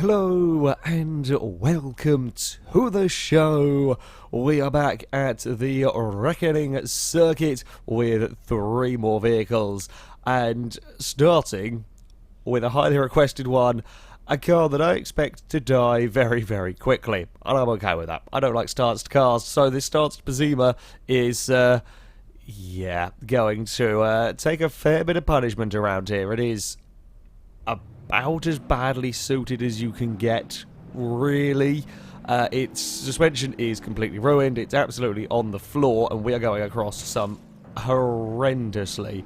Hello and welcome to the show. We are back at the Wreckoning circuit with 3 more vehicles, and starting with a highly requested one, a car that I expect to die very, very quickly. And I'm okay with that. I don't like stanced cars, so this stanced Bajarama is, going to take a fair bit of punishment around here. It is about as badly suited as you can get, really. Its suspension is completely ruined. It's absolutely on the floor, and we are going across some horrendously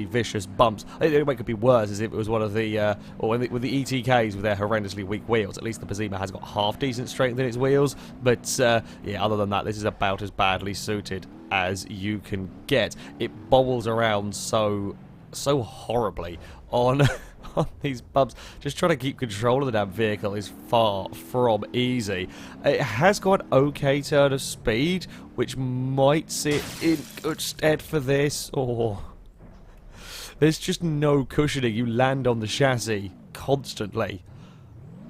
vicious bumps. I think it could be worse as if it was one of the, with the ETKs with their horrendously weak wheels. At least the Bajarama has got half decent strength in its wheels, but yeah, other than that, this is about as badly suited as you can get. It bobbles around so horribly on on these bumps. Just trying to keep control of the damn vehicle is far from easy. It has got an okay turn of speed, which might sit in good stead for this. There's just no cushioning. You land on the chassis constantly.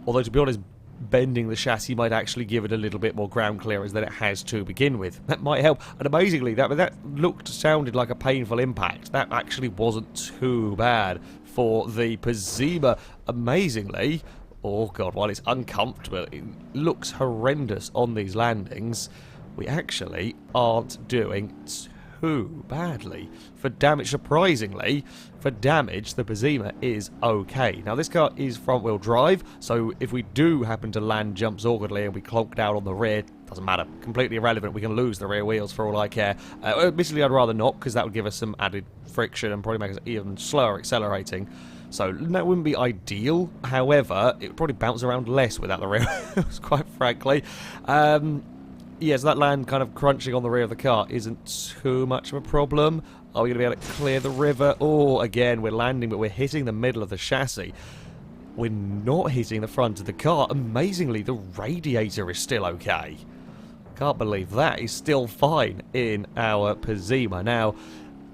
Although, to be honest, bending the chassis might actually give it a little bit more ground clearance than it has to begin with. That might help. And amazingly, that sounded like a painful impact. That actually wasn't too bad for the Bajarama. Amazingly, oh god, while it's uncomfortable, it looks horrendous on these landings, we actually aren't doing too badly. For damage, surprisingly, for damage, the Bajarama is okay. Now, this car is front-wheel drive, so if we do happen to land jumps awkwardly and we clonk down on the rear, doesn't matter. Completely irrelevant. We can lose the rear wheels for all I care. Admittedly, I'd rather not, because that would give us some added friction and probably make us even slower accelerating. So that wouldn't be ideal. However, it would probably bounce around less without the rear wheels, quite frankly. Yeah, so that land kind of crunching on the rear of the car isn't too much of a problem. Are we going to be able to clear the river? Oh, again, we're landing, but we're hitting the middle of the chassis. We're not hitting the front of the car. Amazingly, the radiator is still okay. Can't believe that. Is still fine in our Bajarama. Now,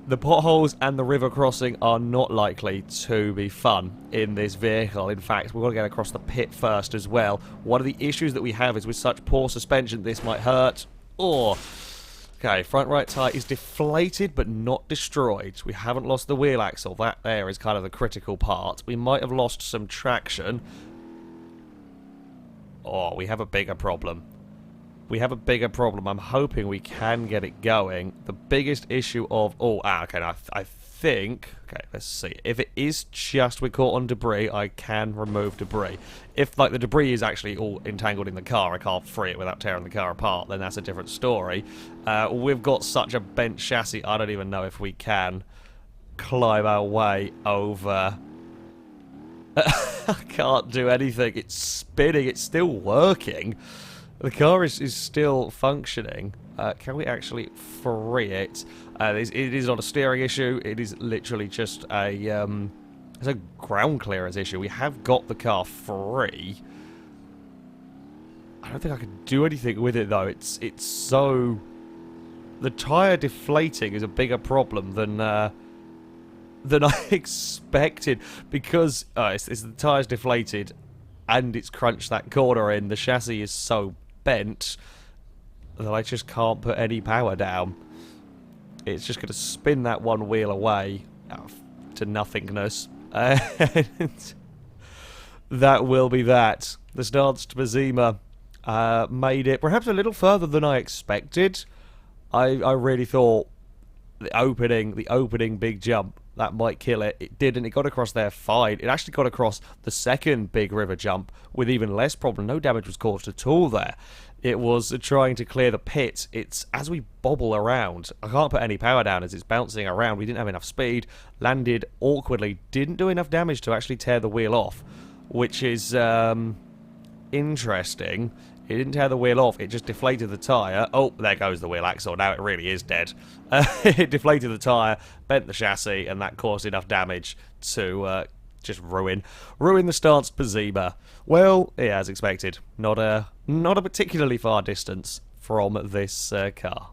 the potholes and the river crossing are not likely to be fun in this vehicle. In fact, we've got to get across the pit first as well. One of the issues that we have is with such poor suspension, this might hurt. Okay, front right tyre is deflated but not destroyed. We haven't lost the wheel axle. That there is kind of the critical part. We might have lost some traction. Oh, we have a bigger problem. I'm hoping we can get it going. The biggest issue of... okay, I think... Okay, let's see. If it is just we're caught on debris, I can remove debris. If, like, the debris is actually all entangled in the car, I can't free it without tearing the car apart, then that's a different story. We've got such a bent chassis, I don't even know if we can climb our way over... I can't do anything. It's spinning. It's still working. The car is still functioning. Can we actually free it? It is not a steering issue. It is literally just it's a ground clearance issue. We have got the car free. I don't think I can do anything with it though. It's so... The tyre deflating is a bigger problem than I expected, because it's the tyre's deflated and it's crunched that corner in. The chassis is so bent that I just can't put any power down. It's just going to spin that one wheel away to nothingness. And that will be that. The stanced Bajarama made it perhaps a little further than I expected. I really thought the opening big jump, that might kill it. It didn't. It got across there fine. It actually got across the second big river jump with even less problem. No damage was caused at all there. It was trying to clear the pit. It's as we bobble around. I can't put any power down as it's bouncing around. We didn't have enough speed. Landed awkwardly. Didn't do enough damage to actually tear the wheel off, which is interesting. It didn't tear the wheel off, it just deflated the tyre. Oh, there goes the wheel axle, now it really is dead. It deflated the tyre, bent the chassis, and that caused enough damage to just ruin the stanced Bajarama. Well, yeah, as expected, not a particularly far distance from this car.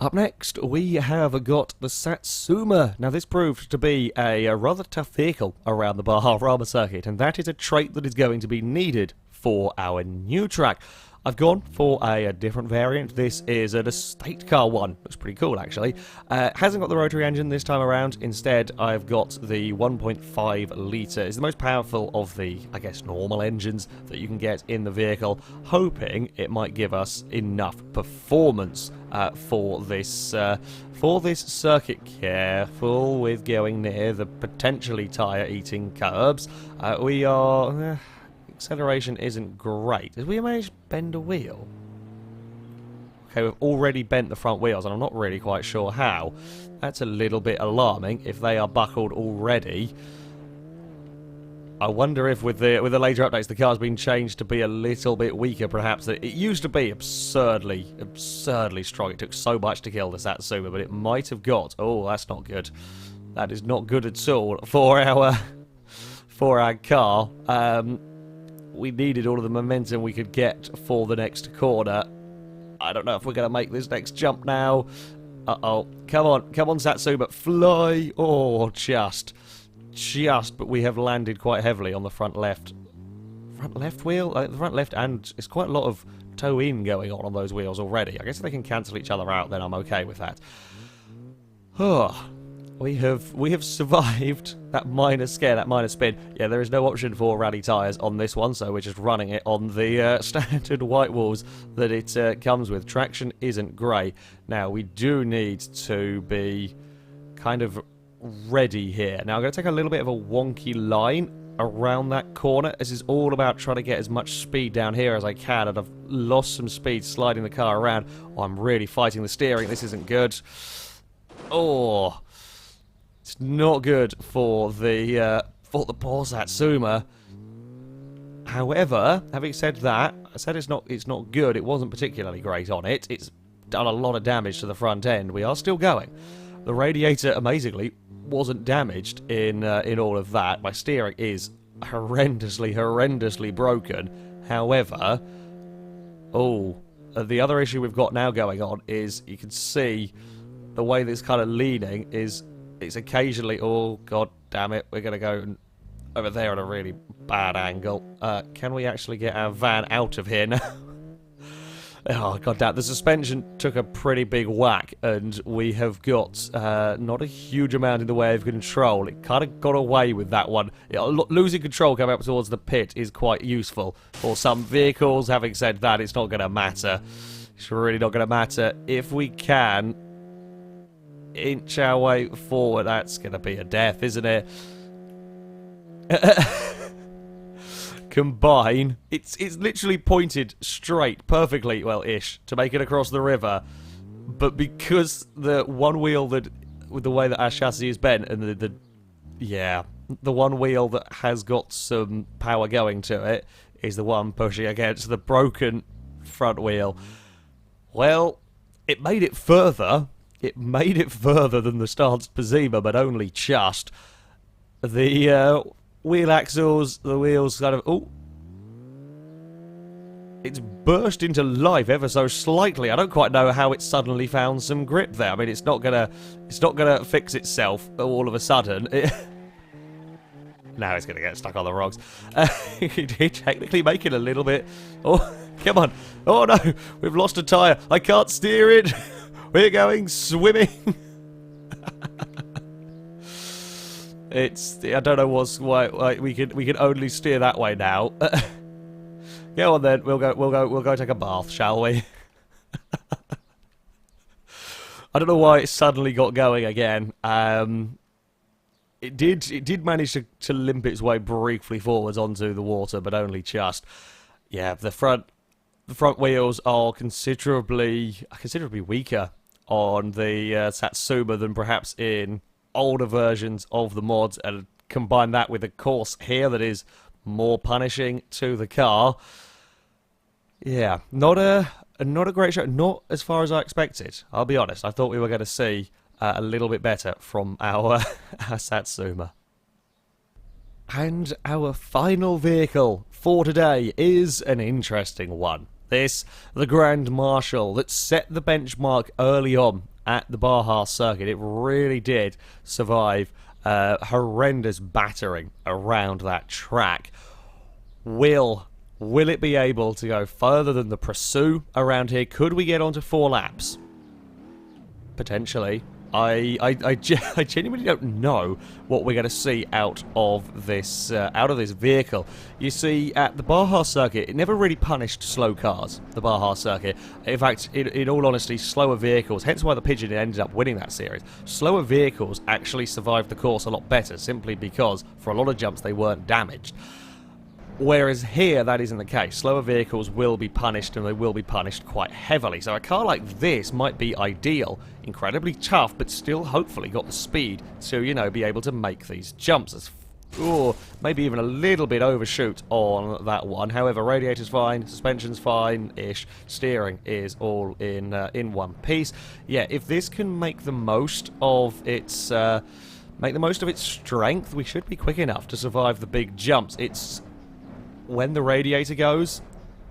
Up next, we have got the Satsuma. Now, this proved to be a rather tough vehicle around the Bajarama circuit, and that is a trait that is going to be needed for our new track. I've gone for a different variant. This is an estate car one. Looks pretty cool, actually. Hasn't got the rotary engine this time around. Instead, I've got the 1.5 litre. It's the most powerful of the, I guess, normal engines that you can get in the vehicle, hoping it might give us enough performance for this circuit. Careful with going near the potentially tyre-eating curbs. We are... acceleration isn't great. Did we manage to bend a wheel? Okay, we've already bent the front wheels, and I'm not really quite sure how. That's a little bit alarming if they are buckled already. I wonder if with the later updates the car's been changed to be a little bit weaker, perhaps. It used to be absurdly strong. It took so much to kill the Satsuma, but it might have got... Oh, that's not good. That is not good at all for our car. We needed all of the momentum we could get for the next corner. I don't know if we're going to make this next jump now. Uh-oh. Come on, Satsuma, fly! Oh, just, but we have landed quite heavily on the front left. Front left wheel? The front left, and it's quite a lot of toe-in going on those wheels already. I guess if they can cancel each other out, then I'm okay with that. Oh. We have survived that minor scare, that minor spin. Yeah, there is no option for rally tyres on this one, so we're just running it on the standard white walls that it comes with. Traction isn't great. Now, we do need to be kind of ready here. Now, I'm going to take a little bit of a wonky line around that corner. This is all about trying to get as much speed down here as I can, and I've lost some speed sliding the car around. Oh, I'm really fighting the steering. This isn't good. Oh... It's not good for the poor Satsuma. However, having said that, I said it's not good. It wasn't particularly great on it. It's done a lot of damage to the front end. We are still going. The radiator, amazingly, wasn't damaged in all of that. My steering is horrendously broken. However, the other issue we've got now going on is you can see the way this kind of leaning is. It's occasionally, oh god damn it, we're going to go over there at a really bad angle. Can we actually get our van out of here now? Oh god damn, the suspension took a pretty big whack, and we have got not a huge amount in the way of control. It kind of got away with that one. Losing control coming up towards the pit is quite useful for some vehicles. Having said that, it's not going to matter. It's really not going to matter. If we can... inch our way forward. That's going to be a death, isn't it? Combine. It's literally pointed straight, perfectly, well-ish, to make it across the river. But because the one wheel that, with the way that our chassis is bent, and the one wheel that has got some power going to it is the one pushing against the broken front wheel. Well, it made it further. It made it further than the stance Pazima, but only just. The wheel axles, the wheels kind of... Oh! It's burst into life ever so slightly. I don't quite know how it suddenly found some grip there. I mean, it's not gonna fix itself all of a sudden. Now it's gonna get stuck on the rocks. It did technically make it a little bit... Oh, come on. Oh no, we've lost a tyre. I can't steer it. We're going swimming. I don't know why we can only steer that way now. Go on then. We'll go take a bath, shall we? I don't know why it suddenly got going again. It did manage to limp its way briefly forwards onto the water, but only just. Yeah, the front wheels are considerably weaker on the Satsuma than perhaps in older versions of the mods, and combine that with a course here that is more punishing to the car. Yeah, not a great show. Not as far as I expected. I'll be honest. I thought we were going to see a little bit better from our Satsuma. And our final vehicle for today is an interesting one. The Grand Marshal that set the benchmark early on at the Baja circuit. It really did survive horrendous battering around that track. Will it be able to go further than the Pursuit around here? Could we get onto 4 laps? Potentially. I genuinely don't know what we're going to see out of this vehicle. You see, at the Baja circuit, it never really punished slow cars, the Baja circuit. In fact, in all honesty, slower vehicles, hence why the Pigeon ended up winning that series, slower vehicles actually survived the course a lot better, simply because, for a lot of jumps, they weren't damaged. Whereas here, that isn't the case. Slower vehicles will be punished, and they will be punished quite heavily. So a car like this might be ideal. Incredibly tough, but still hopefully got the speed to, you know, be able to make these jumps. Or maybe even a little bit overshoot on that one. However, radiator's fine, suspension's fine-ish, steering is all in one piece. Yeah, if this can make the most of its strength, we should be quick enough to survive the big jumps. It's when the radiator goes,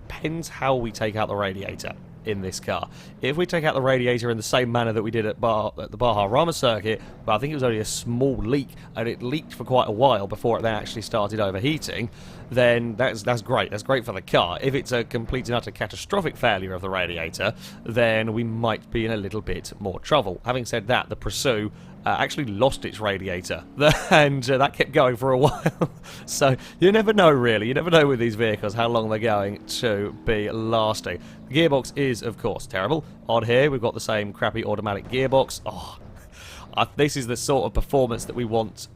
depends how we take out the radiator in this car. If we take out the radiator in the same manner that we did at the Bajarama circuit, well, I think it was only a small leak, and it leaked for quite a while before it then actually started overheating, then that's great. That's great for the car. If it's a complete and utter catastrophic failure of the radiator, then we might be in a little bit more trouble. Having said that, the Pursuit actually lost its radiator, and that kept going for a while. So you never know, really. You never know with these vehicles how long they're going to be lasting. The gearbox is, of course, terrible. On here, we've got the same crappy automatic gearbox. Oh, this is the sort of performance that we want.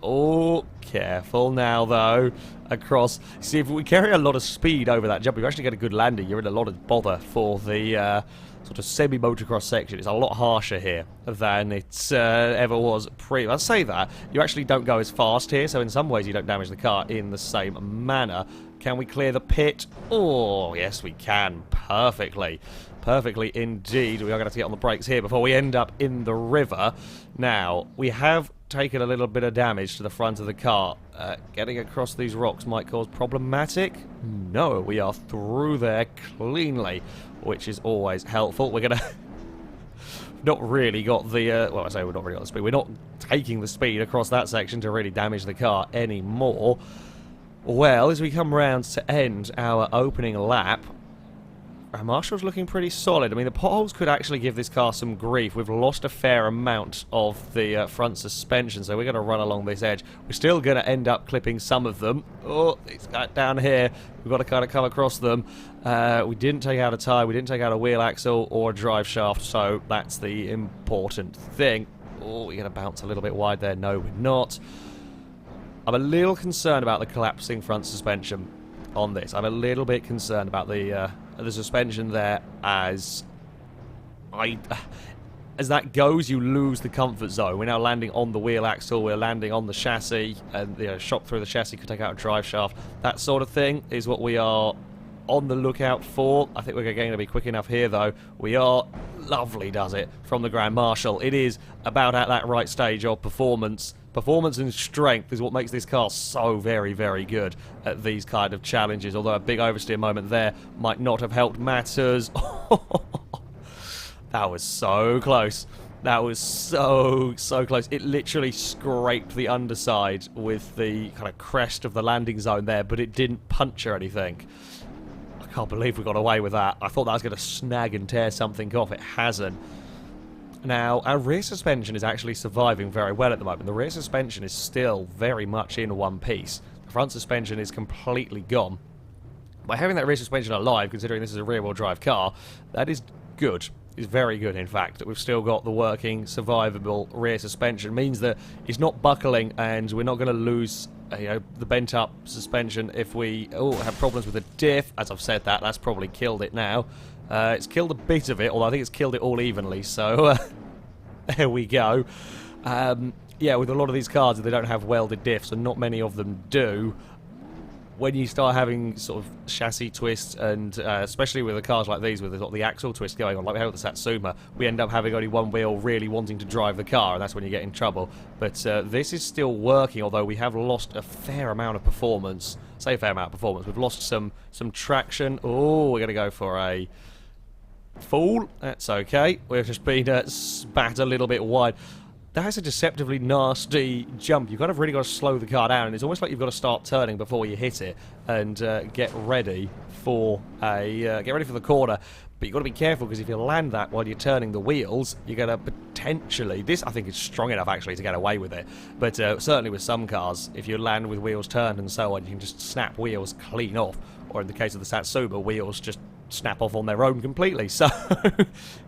Oh, careful now, though. Across. See, if we carry a lot of speed over that jump, you actually get a good landing. You're in a lot of bother for the sort of semi-motocross section. It's a lot harsher here than it ever was pre. I'll say that. You actually don't go as fast here, so in some ways you don't damage the car in the same manner. Can we clear the pit? Oh, yes we can. Perfectly. Perfectly indeed. We are going to have to get on the brakes here before we end up in the river. Now, we have taken a little bit of damage to the front of the car. Getting across these rocks might cause problematic. No, we are through there cleanly, which is always helpful. We're going to... not really got the... well, I say we're not really got the speed. We're not taking the speed across that section to really damage the car anymore. Well, as we come round to end our opening lap, Grand Marshal's looking pretty solid. I mean, the potholes could actually give this car some grief. We've lost a fair amount of the front suspension, so we're going to run along this edge. We're still going to end up clipping some of them. Oh, it's down here. We've got to kind of come across them. We didn't take out a tyre, we didn't take out a wheel axle or a drive shaft, so that's the important thing. Oh, we're going to bounce a little bit wide there. No, we're not. I'm a little concerned about the collapsing front suspension on this. I'm a little bit concerned about the suspension there, as that goes, you lose the comfort zone. We're now landing on the wheel axle, we're landing on the chassis, and shock through the chassis could take out a drive shaft. That sort of thing is what we are on the lookout for. I think we're going to be quick enough here, though. We are. Lovely does it from the Grand Marshal. It is about at that right stage of performance. Performance and strength is what makes this car so very, very good at these kind of challenges, although a big oversteer moment there might not have helped matters. That was so close. That was so close. It literally scraped the underside with the kind of crest of the landing zone there, but it didn't puncture anything. I can't believe we got away with that. I thought that was going to snag and tear something off. It hasn't. Now, our rear suspension is actually surviving very well at the moment. The rear suspension is still very much in one piece. The front suspension is completely gone. By having that rear suspension alive, considering this is a rear-wheel drive car, that is good. It's very good, in fact, that we've still got the working, survivable rear suspension. Means that it's not buckling, and we're not going to lose the bent-up suspension if we have problems with the diff. As I've said that, that's probably killed it now. It's killed a bit of it, although I think it's killed it all evenly, so there we go. Yeah, with a lot of these cars, they don't have welded diffs, and not many of them do. When you start having sort of chassis twists, and especially with the cars like these, with the axle twist going on, like we have with the Satsuma, we end up having only one wheel really wanting to drive the car, and that's when you get in trouble. But this is still working, although we have lost a fair amount of performance. Say a fair amount of performance. We've lost some traction. Oh, we're going to go for a... Fool. That's okay. We've just been spat a little bit wide. That's a deceptively nasty jump. You've kind of really got to slow the car down, and it's almost like you've got to start turning before you hit it and get ready for the corner. But you've got to be careful, because if you land that while you're turning the wheels, you're going to potentially... This, I think, is strong enough, actually, to get away with it. But certainly with some cars, if you land with wheels turned and so on, you can just snap wheels clean off. Or in the case of the Satsuma, wheels just snap off on their own completely. So,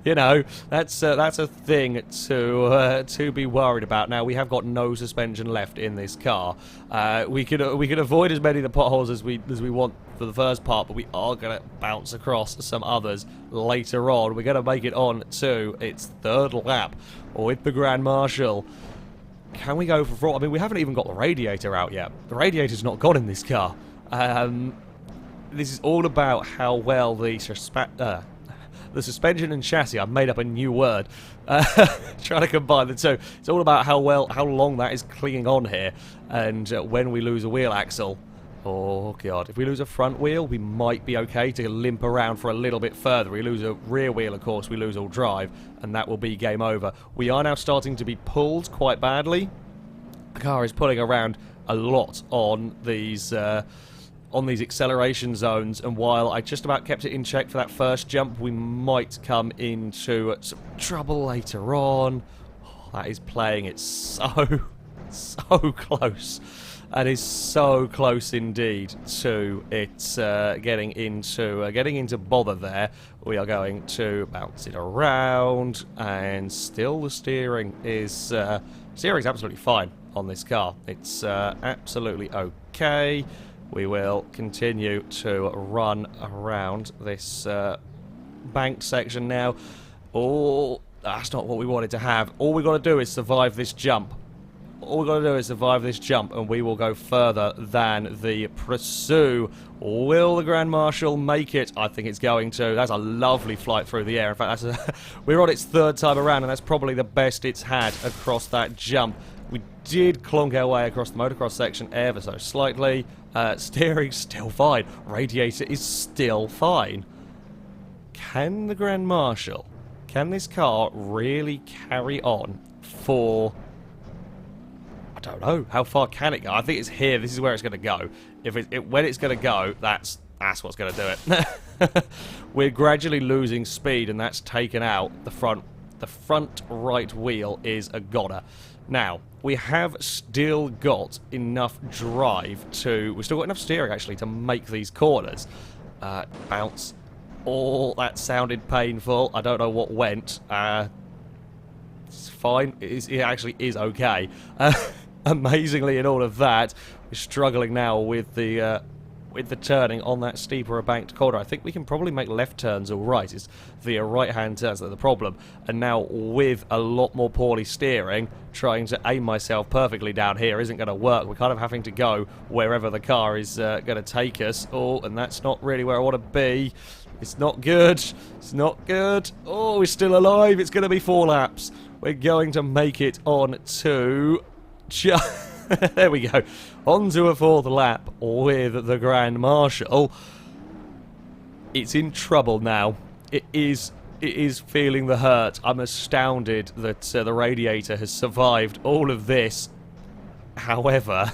you know, that's a thing to be worried about. Now, we have got no suspension left in this car. We can avoid as many of the potholes as we want for the first part, but we are going to bounce across some others later on. We're going to make it on to its third lap with the Grand Marshal. Can we go for fraud? I mean, we haven't even got the radiator out yet. The radiator's not gone in this car. This is all about how well the suspension and chassis. I've made up a new word. Trying to combine the two. It's all about how long that is clinging on here, and when we lose a wheel axle. Oh god! If we lose a front wheel, we might be okay to limp around for a little bit further. We lose a rear wheel, of course, we lose all drive, and that will be game over. We are now starting to be pulled quite badly. The car is pulling around a lot on these acceleration zones, and while I just about kept it in check for that first jump, we might come into some trouble later on. Oh, that is playing it so close. That is so close indeed to it getting into bother there. We are going to bounce it around, and still the steering's absolutely fine on this car. It's absolutely okay. We will continue to run around this banked section now. Oh, that's not what we wanted to have. All we got to do is survive this jump. All we got to do is survive this jump, and we will go further than the pursuit. Will the Grand Marshal make it? I think it's going to. That's a lovely flight through the air. In fact, we're on its third time around, and that's probably the best it's had across that jump. We did clonk our way across the motocross section ever so slightly. Steering's still fine. Radiator is still fine. Can the Grand Marshal, can this car really carry on for... I don't know. How far can it go? I think it's here. This is where it's going to go. When it's going to go, that's what's going to do it. We're gradually losing speed, and that's taken out the front. The front right wheel is a goner. Now, we have still got enough drive to... We've still got enough steering, actually, to make these corners. Bounce. Oh, that sounded painful. I don't know what went. It's fine. It actually is okay. Amazingly, in all of that, we're struggling now with the turning on that steeper banked corner. I think we can probably make left turns all right. It's the right-hand turns that are the problem. And now, with a lot more poorly steering, trying to aim myself perfectly down here isn't going to work. We're kind of having to go wherever the car is going to take us. Oh, and that's not really where I want to be. It's not good. It's not good. Oh, we're still alive. It's going to be 4 laps. We're going to make it on to... There we go. On to a 4th lap with the Grand Marshal. It's in trouble now. It is feeling the hurt. I'm astounded that the radiator has survived all of this. However,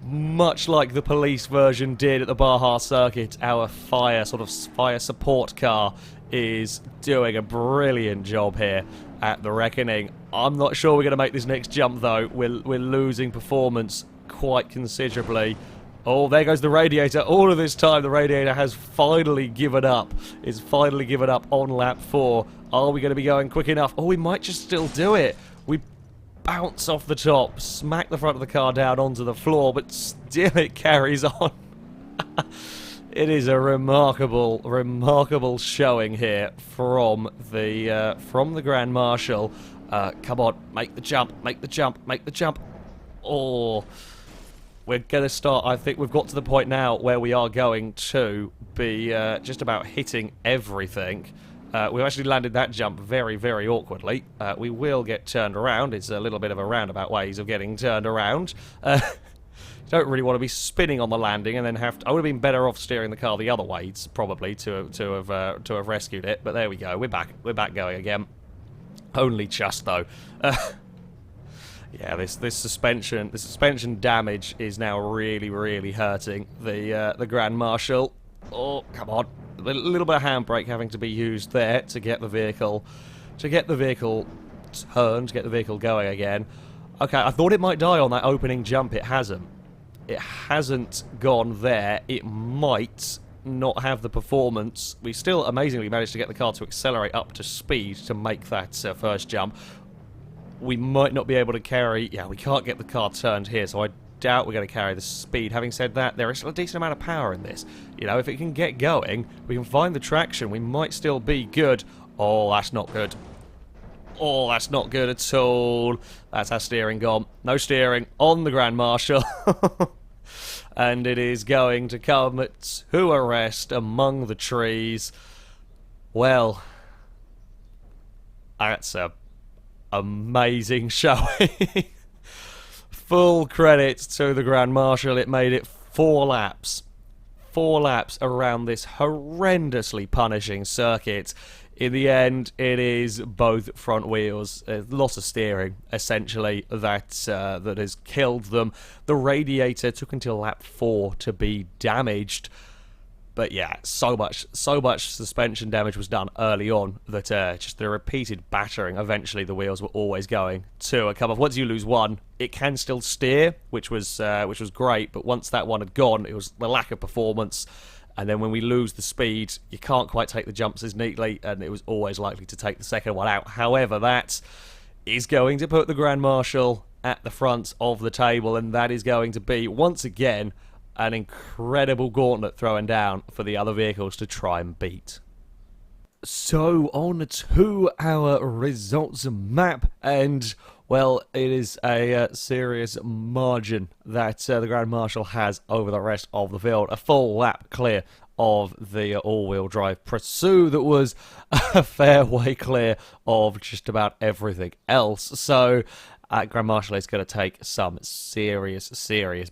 much like the police version did at the Baja circuit, our fire support car is doing a brilliant job here at the Wreckoning. I'm not sure we're going to make this next jump, though. We're losing performance quite considerably. Oh, there goes the radiator. All of this time, the radiator has finally given up. It's finally given up on lap 4. Are we going to be going quick enough? Oh, we might just still do it. We bounce off the top, smack the front of the car down onto the floor, but still it carries on. It is a remarkable showing here from the Grand Marshal. Come on, make the jump, make the jump, make the jump. Oh, we're going to start. I think we've got to the point now where we are going to be just about hitting everything. We've actually landed that jump very, very awkwardly. We will get turned around. It's a little bit of a roundabout ways of getting turned around. You don't really want to be spinning on the landing and then have to... I would have been better off steering the car the other way, probably, to have rescued it. But there we go. We're back going again. Only just, though. Yeah, this suspension damage is now really hurting the Grand Marshal. Oh, come on. A little bit of handbrake having to be used there to get the vehicle turned, to get the vehicle going again. Okay, I thought it might die on that opening jump. It hasn't. It hasn't gone there. It might not have the performance. We still amazingly managed to get the car to accelerate up to speed to make that first jump. We might not be able to carry... Yeah, we can't get the car turned here, so I doubt we're going to carry the speed. Having said that, there is a decent amount of power in this. You know, if it can get going, we can find the traction, we might still be good. Oh, that's not good. Oh, that's not good at all. That's our steering gone. No steering on the Grand Marshal. And it is going to come to a rest among the trees. Well, that's a amazing showing. Full credit to the Grand Marshal. It made it 4 laps. 4 laps around this horrendously punishing circuit. In the end, it is both front wheels, lots of steering, essentially, that has killed them. The radiator took until lap 4 to be damaged. But yeah, so much suspension damage was done early on that just the repeated battering, eventually the wheels were always going to a come off. Once you lose one, it can still steer, which was great, but once that one had gone, it was the lack of performance. And then when we lose the speed, you can't quite take the jumps as neatly, and it was always likely to take the second one out. However, that is going to put the Grand Marshal at the front of the table, and that is going to be, once again, an incredible gauntlet thrown down for the other vehicles to try and beat. So, on to our results map, and, well, it is a serious margin that the Grand Marshal has over the rest of the field. A full lap clear of the all-wheel drive Pursuit that was a fair way clear of just about everything else. So, Grand Marshal is going to take some serious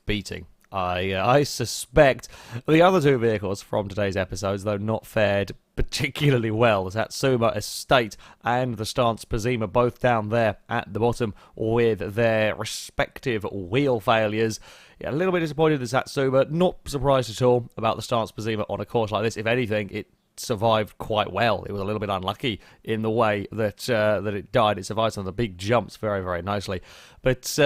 beating. I suspect the other 2 vehicles from today's episodes, though not fared particularly well. The Satsuma Estate and the Stance Pazima both down there at the bottom with their respective wheel failures. Yeah, a little bit disappointed in Satsuma, not surprised at all about the Stance Pazima on a course like this. If anything, it survived quite well. It was a little bit unlucky in the way that it died. It survived some of the big jumps very nicely. But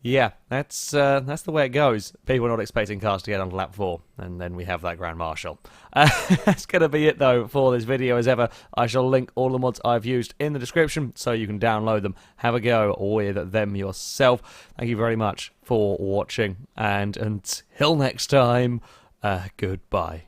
yeah, that's the way it goes. People are not expecting cars to get on lap 4, and then we have that Grand Marshal. That's going to be it, though, for this video. As ever, I shall link all the mods I've used in the description, so you can download them, have a go with them yourself. Thank you very much for watching, and until next time, goodbye.